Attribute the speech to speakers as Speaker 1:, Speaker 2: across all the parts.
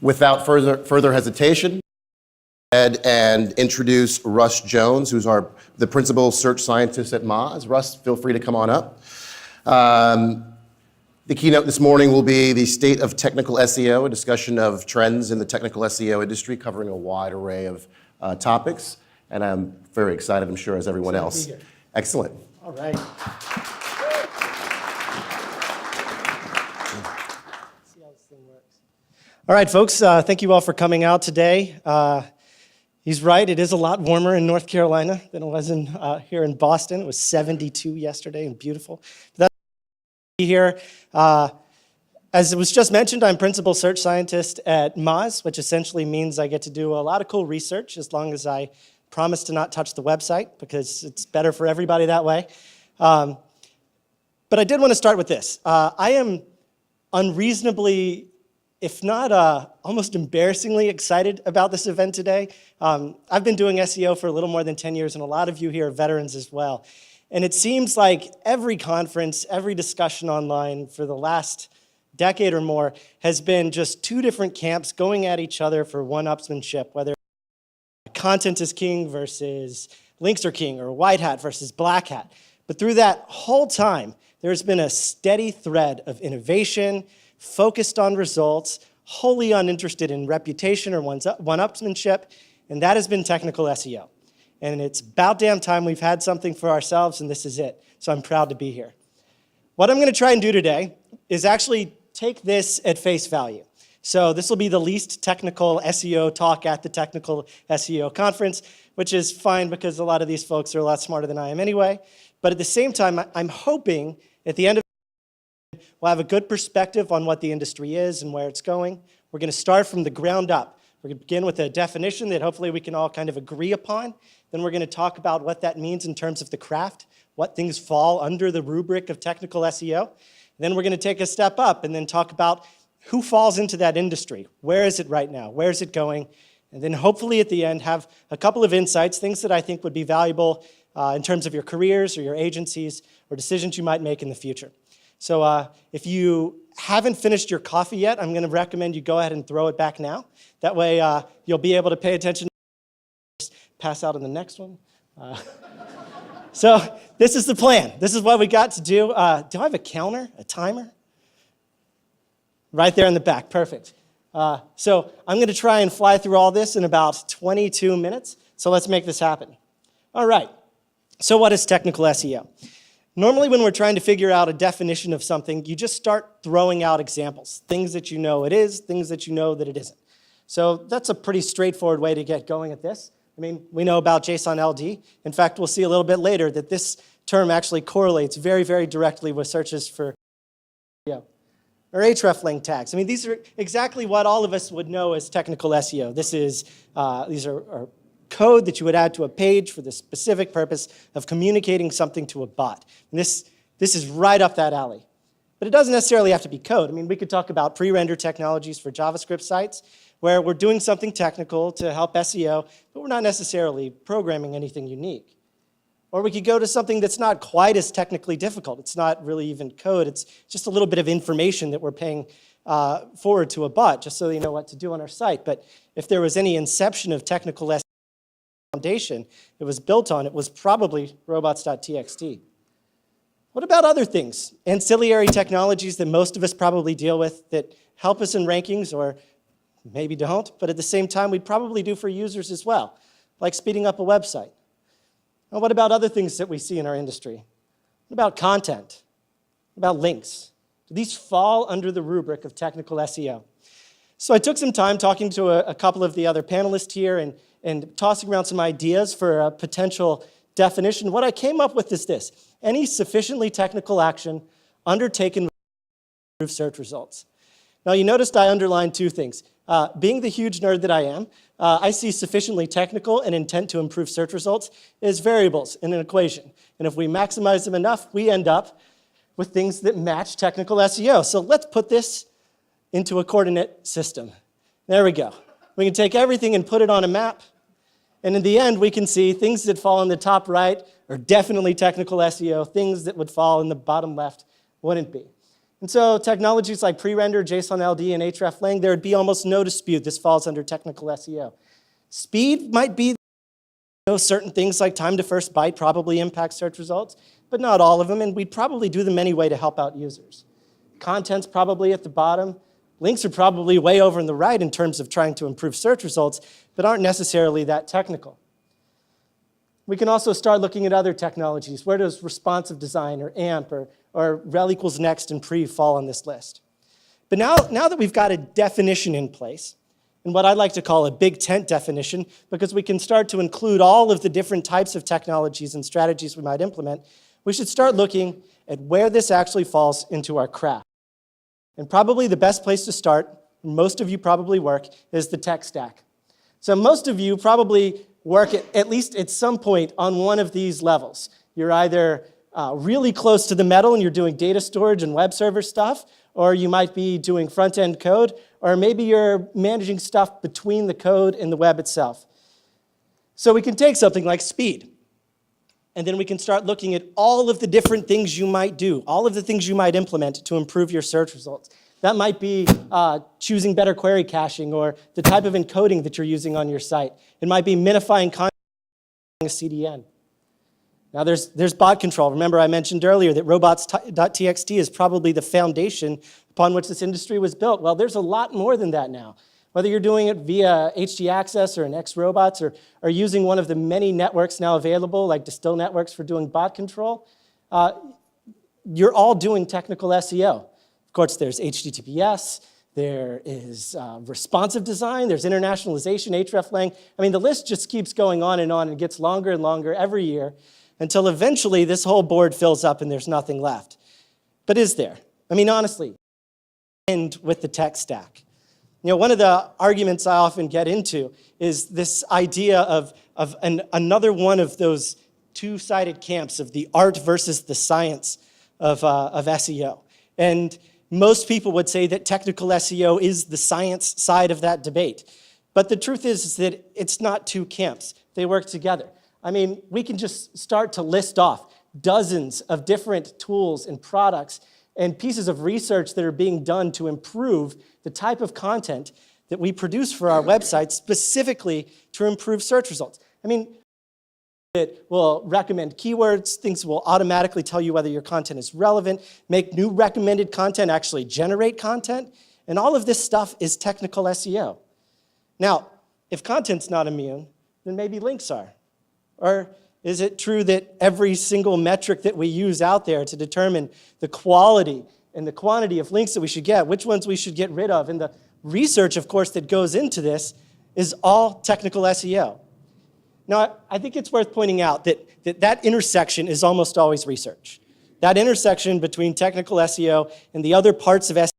Speaker 1: Without further hesitation, and introduce Russ Jones, who's the principal search scientist at Moz. Russ, feel free to come on up. The keynote this morning will be the State of Technical SEO, a discussion of trends in the technical SEO industry, covering a wide array of topics. And I'm very excited, I'm sure, as everyone else. Excellent.
Speaker 2: All right. All right, folks, thank you all for coming out today. He's right, it is a lot warmer in North Carolina than it was here in Boston. It was 72 yesterday and beautiful. That's here. As it was just mentioned, I'm principal search scientist at Moz, which essentially means I get to do a lot of cool research as long as I promise to not touch the website, because it's better for everybody that way. But I did want to start with this. I am unreasonably, if not almost embarrassingly excited about this event today. I've been doing SEO for a little more than 10 years, and a lot of you here are veterans as well. And it seems like every conference, every discussion online for the last decade or more has been just two different camps going at each other for one-upsmanship, whether content is king versus links are king, or white hat versus black hat. But through that whole time, there's been a steady thread of innovation, focused on results, wholly uninterested in reputation or one-upsmanship, and that has been technical SEO. And it's about damn time we've had something for ourselves, and this is it. So I'm proud to be here. What I'm going to try and do today is actually take this at face value. So this will be the least technical SEO talk at the Technical SEO conference, which is fine because a lot of these folks are a lot smarter than I am anyway. But at the same time, I'm hoping at the end of we'll have a good perspective on what the industry is and where it's going. We're going to start from the ground up. We're going to begin with a definition that hopefully we can all kind of agree upon. Then we're going to talk about what that means in terms of the craft, what things fall under the rubric of technical SEO. Then we're going to take a step up and then talk about who falls into that industry. Where is it right now? Where is it going? And then hopefully at the end have a couple of insights, things that I think would be valuable in terms of your careers or your agencies or decisions you might make in the future. So if you haven't finished your coffee yet, I'm going to recommend you go ahead and throw it back now. That way you'll be able to pay attention. Just pass out on the next one. So this is the plan. This is what we got to do. Do I have a counter, a timer? Right there in the back, perfect. So I'm going to try and fly through all this in about 22 minutes. So let's make this happen. All right, so what is technical SEO? Normally when we're trying to figure out a definition of something, you just start throwing out examples, things that you know it is, things that you know that it isn't. So that's a pretty straightforward way to get going at this. I mean, we know about JSON LD. In fact, we'll see a little bit later that this term actually correlates very, very directly with searches for SEO. Or hreflang tags. I mean, these are exactly what all of us would know as technical SEO. These are code that you would add to a page for the specific purpose of communicating something to a bot. And this is right up that alley. But it doesn't necessarily have to be code. I mean, we could talk about pre-render technologies for JavaScript sites where we're doing something technical to help SEO, but we're not necessarily programming anything unique. Or we could go to something that's not quite as technically difficult. It's not really even code. It's just a little bit of information that we're paying forward to a bot just so they know what to do on our site. But if there was any inception of technical SEO foundation it was built on, it was probably robots.txt. What about other things? Ancillary technologies that most of us probably deal with that help us in rankings or maybe don't, but at the same time we'd probably do for users as well, like speeding up a website. Well, what about other things that we see in our industry? What about content? What about links? Do these fall under the rubric of technical SEO? So I took some time talking to a couple of the other panelists here and tossing around some ideas for a potential definition. What I came up with is this: any sufficiently technical action undertaken to improve search results. Now, you noticed I underlined two things. Being the huge nerd that I am, I see sufficiently technical and intent to improve search results as variables in an equation. And if we maximize them enough, we end up with things that match technical SEO. So let's put this into a coordinate system. There we go. We can take everything and put it on a map. And in the end, we can see things that fall in the top right are definitely technical SEO. Things that would fall in the bottom left wouldn't be. And so technologies like pre-render, JSON LD, and hreflang, there would be almost no dispute this falls under technical SEO. Speed might be, certain things like time to first byte probably impact search results, but not all of them, and we'd probably do them anyway to help out users. Content's probably at the bottom. Links are probably way over on the right in terms of trying to improve search results, but aren't necessarily that technical. We can also start looking at other technologies. Where does responsive design or AMP or rel equals next and pre fall on this list? But now that we've got a definition in place, and what I like to call a big tent definition, because we can start to include all of the different types of technologies and strategies we might implement, we should start looking at where this actually falls into our craft. And probably the best place to start, and most of you probably work, is the tech stack. So most of you probably work at least at some point on one of these levels. You're either really close to the metal and you're doing data storage and web server stuff, or you might be doing front-end code, or maybe you're managing stuff between the code and the web itself. So we can take something like speed, and then we can start looking at all of the different things you might do, all of the things you might implement to improve your search results. That might be choosing better query caching or the type of encoding that you're using on your site. It might be minifying content a CDN. Now there's bot control. Remember I mentioned earlier that robots.txt is probably the foundation upon which this industry was built. Well, there's a lot more than that now. Whether you're doing it via htaccess or an XRobots or using one of the many networks now available, like Distill networks for doing bot control, you're all doing technical SEO. Of course, there's HTTPS, there is responsive design, there's internationalization, hreflang. I mean, the list just keeps going on and gets longer and longer every year until eventually this whole board fills up and there's nothing left. But is there? I mean, honestly, end with the tech stack. One of the arguments I often get into is this idea of another one of those two-sided camps of the art versus the science of SEO. And most people would say that technical SEO is the science side of that debate. But the truth is that it's not two camps. They work together. I mean, we can just start to list off dozens of different tools and products and pieces of research that are being done to improve the type of content that we produce for our website specifically to improve search results. I mean, it will recommend keywords, things will automatically tell you whether your content is relevant, make new recommended content actually generate content, and all of this stuff is technical SEO. Now, if content's not immune, then maybe links are. Or is it true that every single metric that we use out there to determine the quality and the quantity of links that we should get, which ones we should get rid of, and the research, of course, that goes into this is all technical SEO. Now, I think it's worth pointing out that intersection is almost always research. That intersection between technical SEO and the other parts of SEO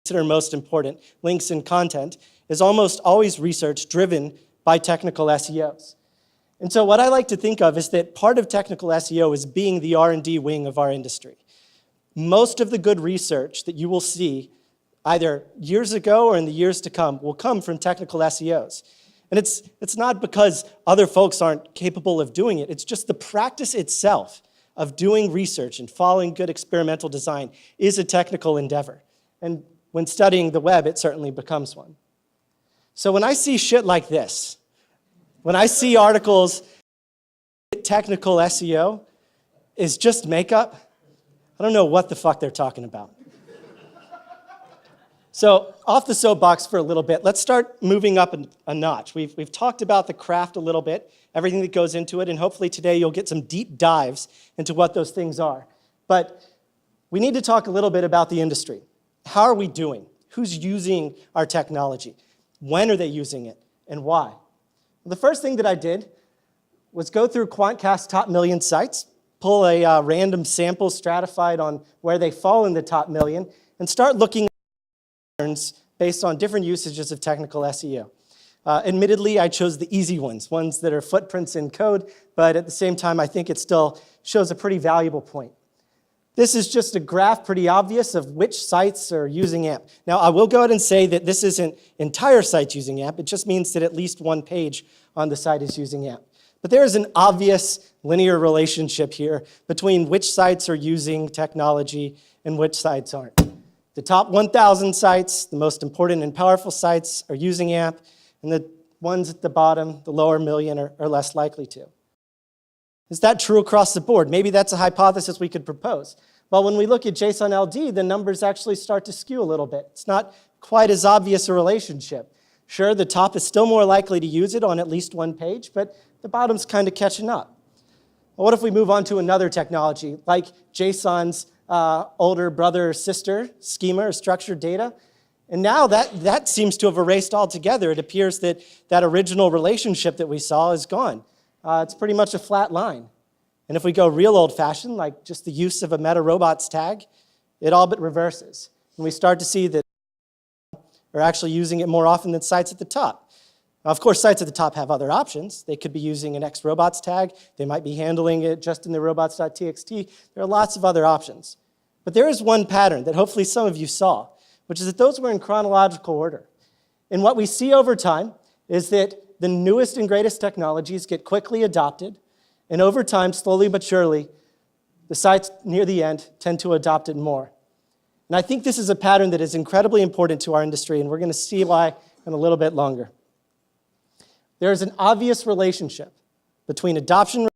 Speaker 2: that are most important, links and content, is almost always research driven by technical SEOs. And so what I like to think of is that part of technical SEO is being the R&D wing of our industry. Most of the good research that you will see either years ago or in the years to come will come from technical SEOs. And it's not because other folks aren't capable of doing it. It's just the practice itself of doing research and following good experimental design is a technical endeavor. And when studying the web, it certainly becomes one. So when I see shit like this, when I see articles that technical SEO is just makeup, I don't know what the fuck they're talking about. So off the soapbox for a little bit, let's start moving up a notch. We've talked about the craft a little bit, everything that goes into it, and hopefully today you'll get some deep dives into what those things are. But we need to talk a little bit about the industry. How are we doing? Who's using our technology? When are they using it, and why? The first thing that I did was go through Quantcast's top 1,000,000 sites, pull a random sample stratified on where they fall in the top 1,000,000, and start looking at patterns based on different usages of technical SEO. Admittedly, I chose the easy ones that are footprints in code, but at the same time, I think it still shows a pretty valuable point. This is just a graph, pretty obvious, of which sites are using AMP. Now, I will go ahead and say that this isn't entire sites using AMP. It just means that at least one page on the site is using AMP. But there is an obvious linear relationship here between which sites are using technology and which sites aren't. The top 1,000 sites, the most important and powerful sites, are using AMP, and the ones at the bottom, the lower million, are less likely to. Is that true across the board? Maybe that's a hypothesis we could propose. Well, when we look at JSON LD, the numbers actually start to skew a little bit. It's not quite as obvious a relationship. Sure, the top is still more likely to use it on at least one page, but the bottom's kind of catching up. Well, what if we move on to another technology, like JSON's older brother or sister, schema or structured data? And now that seems to have erased altogether. It appears that that original relationship that we saw is gone. It's pretty much a flat line. And if we go real old-fashioned, like just the use of a meta robots tag, it all but reverses. And we start to see that are actually using it more often than sites at the top. Now, of course, sites at the top have other options. They could be using an X-robots tag. They might be handling it just in the robots.txt. There are lots of other options. But there is one pattern that hopefully some of you saw, which is that those were in chronological order. And what we see over time is that the newest and greatest technologies get quickly adopted, and over time, slowly but surely, the sites near the end tend to adopt it more. And I think this is a pattern that is incredibly important to our industry, and we're going to see why in a little bit longer. There is an obvious relationship between adoption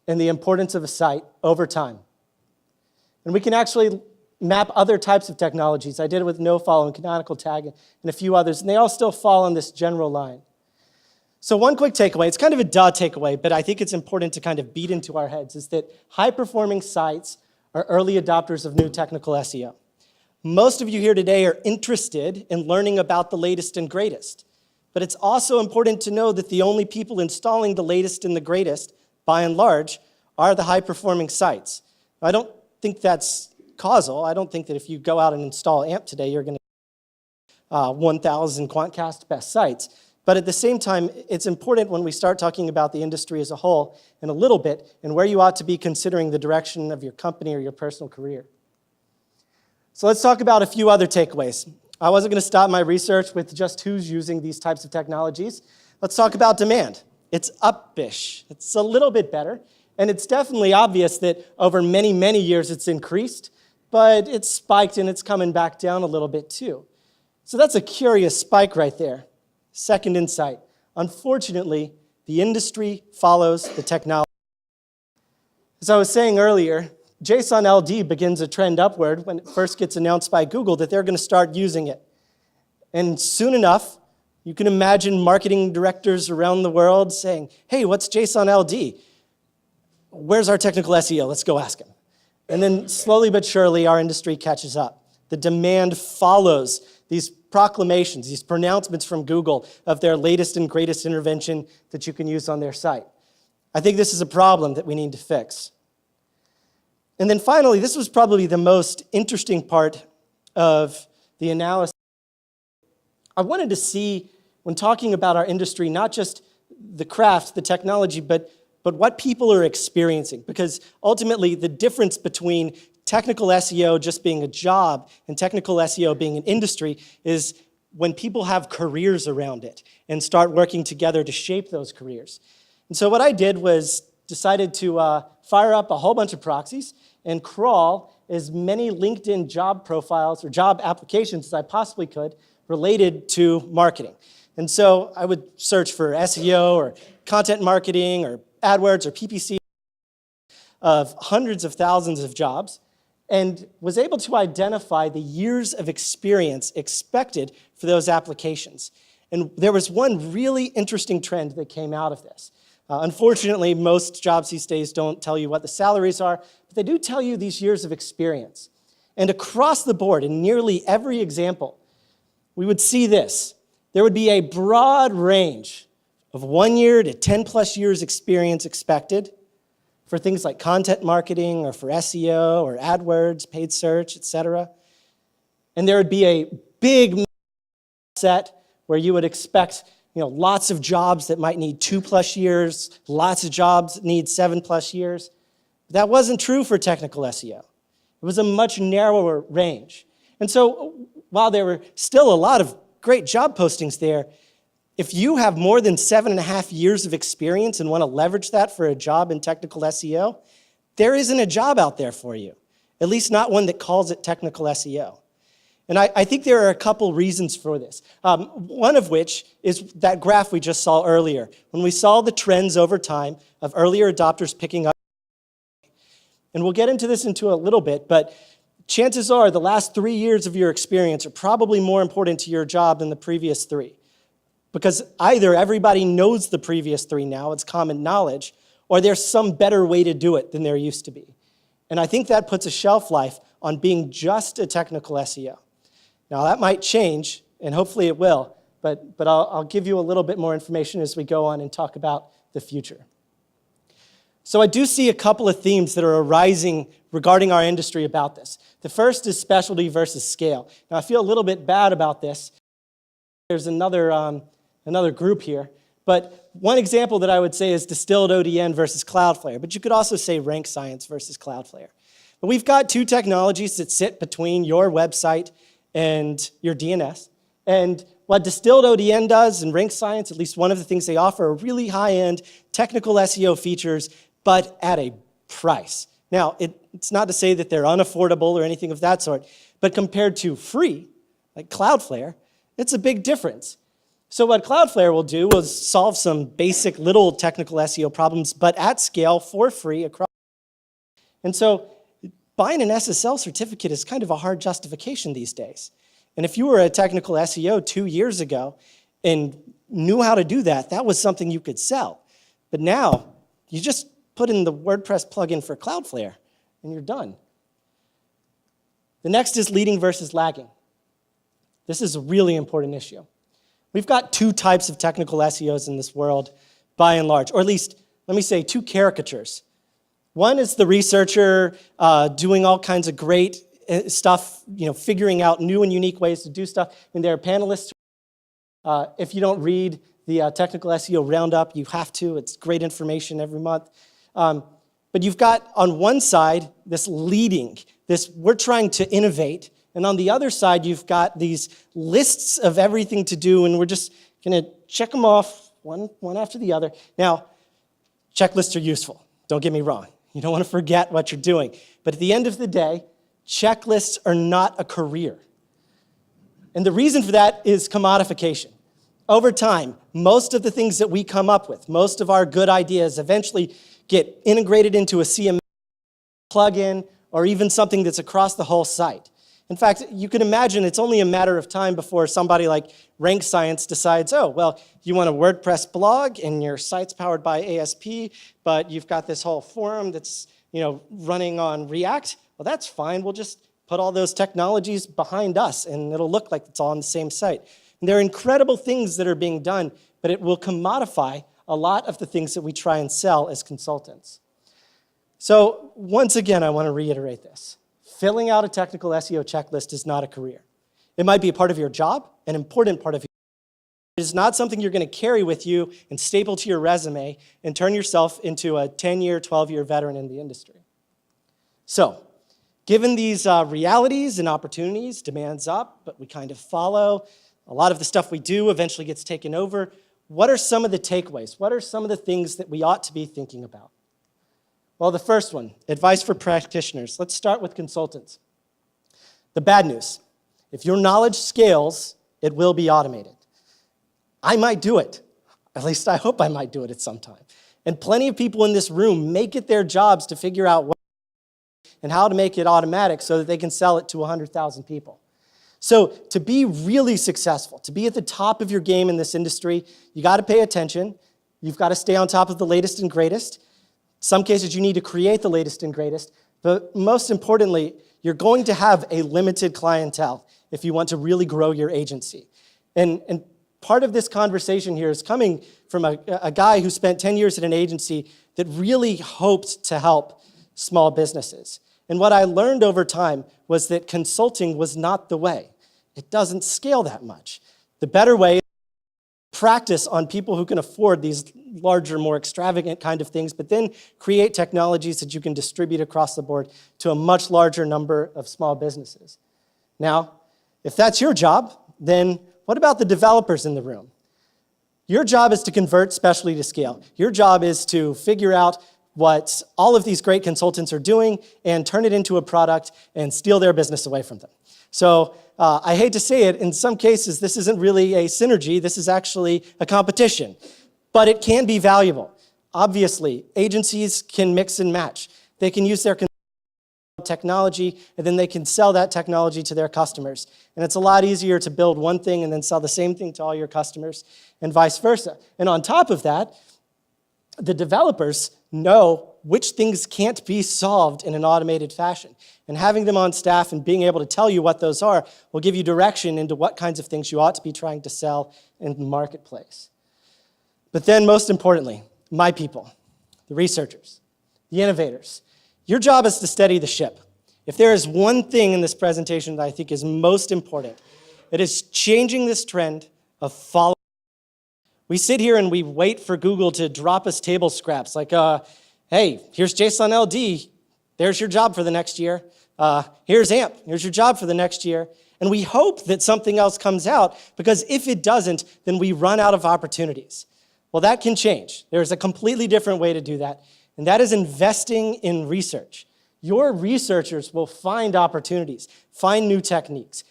Speaker 2: and the importance of a site over time. And we can actually map other types of technologies. I did it with nofollow and canonical tag and a few others, and they all still fall on this general line. So one quick takeaway, it's kind of a duh takeaway, but I think it's important to kind of beat into our heads, is that high-performing sites are early adopters of new technical SEO. Most of you here today are interested in learning about the latest and greatest, but it's also important to know that the only people installing the latest and the greatest, by and large, are the high-performing sites. I don't think that's causal. I don't think that if you go out and install AMP today, you're going to 1,000 Quantcast best sites. But at the same time, it's important when we start talking about the industry as a whole in a little bit and where you ought to be considering the direction of your company or your personal career. So let's talk about a few other takeaways. I wasn't going to stop my research with just who's using these types of technologies. Let's talk about demand. It's up-ish. It's a little bit better. And it's definitely obvious that over many, many years it's increased, but it's spiked and it's coming back down a little bit too. So that's a curious spike right there. Second insight, unfortunately, the industry follows the technology. As I was saying earlier, JSON LD begins a trend upward when it first gets announced by Google that they're going to start using it. And soon enough, you can imagine marketing directors around the world saying, hey, what's JSON LD? Where's our technical SEO? Let's go ask him. And then slowly but surely, our industry catches up. The demand follows these proclamations, these pronouncements from Google of their latest and greatest intervention that you can use on their site. I think this is a problem that we need to fix. And then finally, this was probably the most interesting part of the analysis. I wanted to see, when talking about our industry, not just the craft, the technology, but what people are experiencing. Because ultimately, the difference between technical SEO just being a job and technical SEO being an industry is when people have careers around it and start working together to shape those careers. And so what I did was decided to fire up a whole bunch of proxies and crawl as many LinkedIn job profiles or job applications as I possibly could related to marketing. And so I would search for SEO or content marketing or AdWords or PPC of hundreds of thousands of jobs, and was able to identify the years of experience expected for those applications. And there was one really interesting trend that came out of this. Unfortunately, most jobs these days don't tell you what the salaries are, but they do tell you these years of experience. And across the board, in nearly every example, we would see this. There would be a broad range of 1 year to 10 plus years experience expected for things like content marketing or for SEO or AdWords, paid search, etc. And there would be a big set where you would expect lots of jobs that might need 2+ years, lots of jobs that need 7+ years. That wasn't true for technical SEO. It was a much narrower range. And so while there were still a lot of great job postings there, if you have more than 7.5 years of experience and want to leverage that for a job in technical SEO, there isn't a job out there for you, at least not one that calls it technical SEO. And I think there are a couple reasons for this. One of which is that graph we just saw earlier. When we saw the trends over time of earlier adopters picking up, and we'll get into this into a little bit, but chances are the last 3 years of your experience are probably more important to your job than the previous 3. Because either everybody knows the previous 3 now, it's common knowledge, or there's some better way to do it than there used to be. And I think that puts a shelf life on being just a technical SEO. Now, that might change, and hopefully it will, but I'll give you a little bit more information as we go on and talk about the future. So I do see a couple of themes that are arising regarding our industry about this. The first is specialty versus scale. Now, I feel a little bit bad about this. There's another group here, but one example that I would say is distilled ODN versus Cloudflare, but you could also say rank science versus Cloudflare. But we've got 2 technologies that sit between your website and your DNS. And what distilled ODN does and rank science, at least one of the things they offer, are really high-end technical SEO features, but at a price. Now, it's not to say that they're unaffordable or anything of that sort, but compared to free, like Cloudflare, it's a big difference. So what Cloudflare will do is solve some basic little technical SEO problems, but at scale for free across. And so buying an SSL certificate is kind of a hard justification these days. And if you were a technical SEO 2 years ago and knew how to do that, that was something you could sell. But now, you just put in the WordPress plugin for Cloudflare, and you're done. The next is leading versus lagging. This is a really important issue. We've got 2 types of technical SEOs in this world, by and large, or at least, let me say, 2 caricatures. One is the researcher doing all kinds of great stuff, figuring out new and unique ways to do stuff. And there are panelists. If you don't read the Technical SEO Roundup, you have to. It's great information every month. But you've got, on one side, this leading, we're trying to innovate. And on the other side, you've got these lists of everything to do, and we're just going to check them off one after the other. Now, checklists are useful. Don't get me wrong. You don't want to forget what you're doing. But at the end of the day, checklists are not a career. And the reason for that is commodification. Over time, most of the things that we come up with, most of our good ideas eventually get integrated into a CMS plugin or even something that's across the whole site. In fact, you can imagine it's only a matter of time before somebody like Rank Science decides, oh, well, you want a WordPress blog and your site's powered by ASP, but you've got this whole forum that's running on React. Well, that's fine. We'll just put all those technologies behind us, and it'll look like it's all on the same site. And there are incredible things that are being done, but it will commodify a lot of the things that we try and sell as consultants. So once again, I want to reiterate this. Filling out a technical SEO checklist is not a career. It might be a part of your job, an important part of your job. It is not something you're going to carry with you and staple to your resume and turn yourself into a 10-year, 12-year veteran in the industry. So, given these realities and opportunities, demand's up, but we kind of follow. A lot of the stuff we do eventually gets taken over. What are some of the takeaways? What are some of the things that we ought to be thinking about? Well, the first one, advice for practitioners. Let's start with consultants. The bad news, if your knowledge scales, it will be automated. I might do it. At least I hope I might do it at some time. And plenty of people in this room make it their jobs to figure out what and how to make it automatic so that they can sell it to 100,000 people. So to be really successful, to be at the top of your game in this industry, you got to pay attention. You've got to stay on top of the latest and greatest. Some cases you need to create the latest and greatest, but most importantly, you're going to have a limited clientele if you want to really grow your agency. And part of this conversation here is coming from a guy who spent 10 years at an agency that really hoped to help small businesses. And what I learned over time was that consulting was not the way. It doesn't scale that much. The better way is to practice on people who can afford these larger, more extravagant kind of things, but then create technologies that you can distribute across the board to a much larger number of small businesses. Now, if that's your job, then what about the developers in the room? Your job is to convert specialty to scale. Your job is to figure out what all of these great consultants are doing and turn it into a product and steal their business away from them. So I hate to say it, in some cases, this isn't really a synergy. This is actually a competition, but it can be valuable. Obviously, agencies can mix and match. They can use their technology, and then they can sell that technology to their customers. And it's a lot easier to build one thing and then sell the same thing to all your customers, and vice versa. And on top of that, the developers know which things can't be solved in an automated fashion. And having them on staff and being able to tell you what those are will give you direction into what kinds of things you ought to be trying to sell in the marketplace. But then, most importantly, my people, the researchers, the innovators, your job is to steady the ship. If there is one thing in this presentation that I think is most important, it is changing this trend of following. We sit here and we wait for Google to drop us table scraps like, hey, here's JSON LD, there's your job for the next year. Here's AMP, here's your job for the next year. And we hope that something else comes out, because if it doesn't, then we run out of opportunities. Well, that can change. There's a completely different way to do that, and that is investing in research. Your researchers will find opportunities, find new techniques.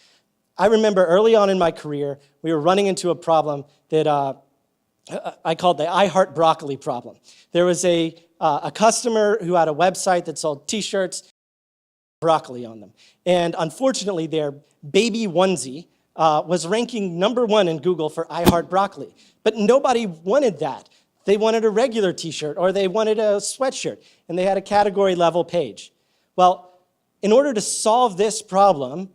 Speaker 2: I remember early on in my career, we were running into a problem that I called the I Heart Broccoli problem. There was a customer who had a website that sold t-shirts, broccoli on them. And unfortunately, their baby onesie was ranking #1 in Google for I Heart Broccoli. But nobody wanted that. They wanted a regular t-shirt, or they wanted a sweatshirt, and they had a category level page. Well, in order to solve this problem,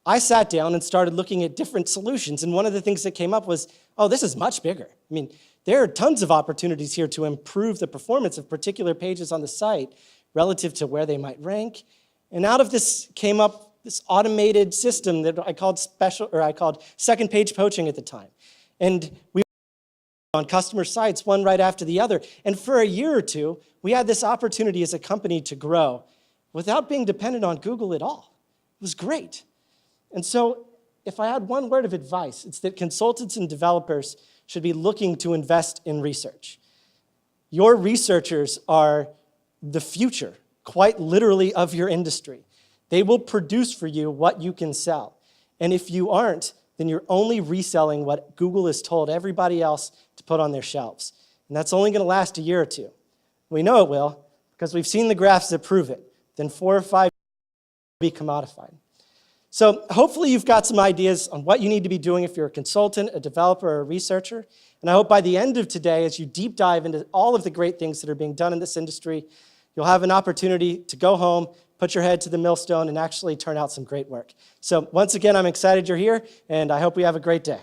Speaker 2: I sat down and started looking at different solutions, and one of the things that came up was, oh, this is much bigger. I mean, there are tons of opportunities here to improve the performance of particular pages on the site relative to where they might rank. And out of this came up this automated system that I called second page poaching at the time. And we on customer sites, one right after the other. And for a year or two, we had this opportunity as a company to grow without being dependent on Google at all. It was great. And so if I had one word of advice, it's that consultants and developers should be looking to invest in research. Your researchers are the future, quite literally, of your industry. They will produce for you what you can sell. And if you aren't, then you're only reselling what Google has told everybody else to put on their shelves. And that's only going to last a year or two. We know it will, because we've seen the graphs that prove it. Then 4 or 5 will be commodified. So hopefully you've got some ideas on what you need to be doing if you're a consultant, a developer, or a researcher. And I hope by the end of today, as you deep dive into all of the great things that are being done in this industry, you'll have an opportunity to go home, put your head to the millstone, and actually turn out some great work. So once again, I'm excited you're here, and I hope we have a great day.